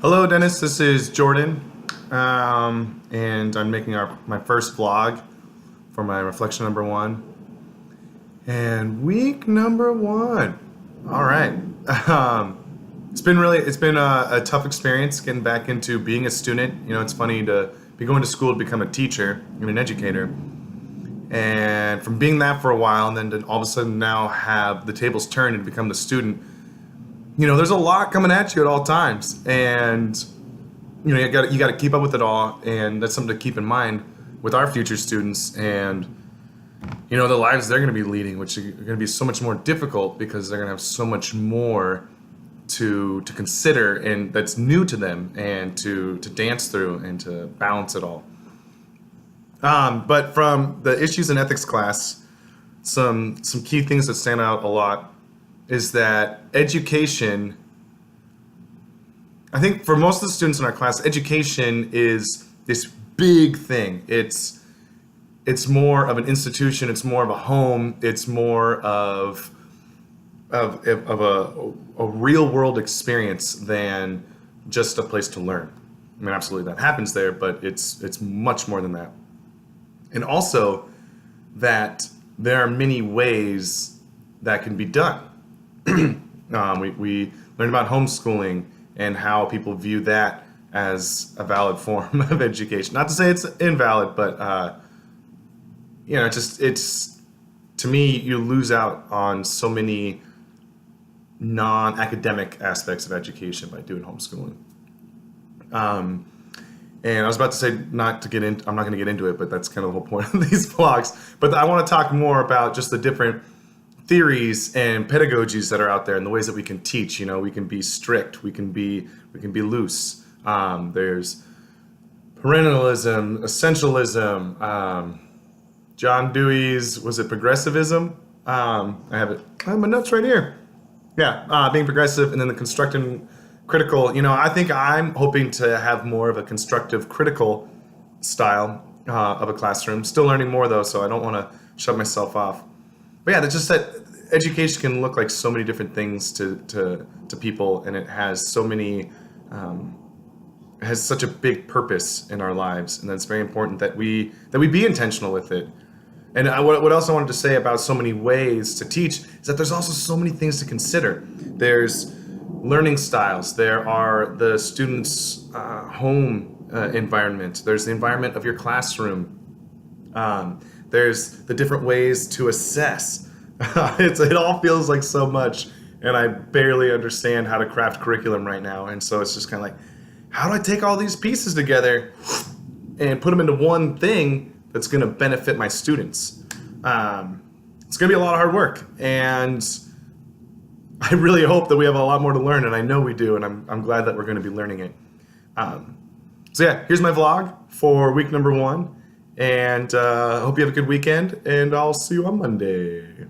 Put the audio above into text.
Hello, Dennis. This is Jordan, and I'm making my first vlog for my reflection number one, and week number one. All right. It's been a tough experience getting back into being a student. You know, it's funny to be going to school to become a teacher and an educator, and from being that for a while, and then to all of a sudden now have the tables turned and become the student. You know, there's a lot coming at you at all times, and you know, you got to keep up with it all, and that's something to keep in mind with our future students and you know the lives they're going to be leading, which are going to be so much more difficult because they're going to have so much more to consider and that's new to them and to dance through and to balance it all. But from the issues in ethics class, some key things that stand out a lot is that education, I think for most of the students in our class, education is this big thing. It's more of an institution, it's more of a home, it's more of a real world experience than just a place to learn. I mean, absolutely that happens there, but it's much more than that. And also that there are many ways that can be done. We learned about homeschooling and how people view that as a valid form of education. Not to say it's invalid, but you know, it's to me, you lose out on so many non-academic aspects of education by doing homeschooling. And I was about to say I'm not going to get into it, but that's kind of the whole point of these vlogs. But I want to talk more about just the different theories and pedagogies that are out there and the ways that we can teach. You know, we can be strict, we can be loose. There's parentalism, essentialism, John Dewey's, was it progressivism? I have my notes right here. Yeah, being progressive, and then the constructive critical. You know, I think I'm hoping to have more of a constructive critical style of a classroom. Still learning more though, so I don't want to shut myself off. But yeah, that's just that education can look like so many different things to people, and it has so many, it has such a big purpose in our lives, and that's very important that we be intentional with it. And what else I wanted to say about so many ways to teach is that there's also so many things to consider. There's learning styles. There are the student's home environment. There's the environment of your classroom. There's the different ways to assess. It all feels like so much, and I barely understand how to craft curriculum right now. And so it's just kind of like, how do I take all these pieces together and put them into one thing that's going to benefit my students? It's going to be a lot of hard work, and I really hope that we have a lot more to learn, and I know we do, and I'm glad that we're going to be learning it. So yeah, here's my vlog for week number one, and I hope you have a good weekend, and I'll see you on Monday.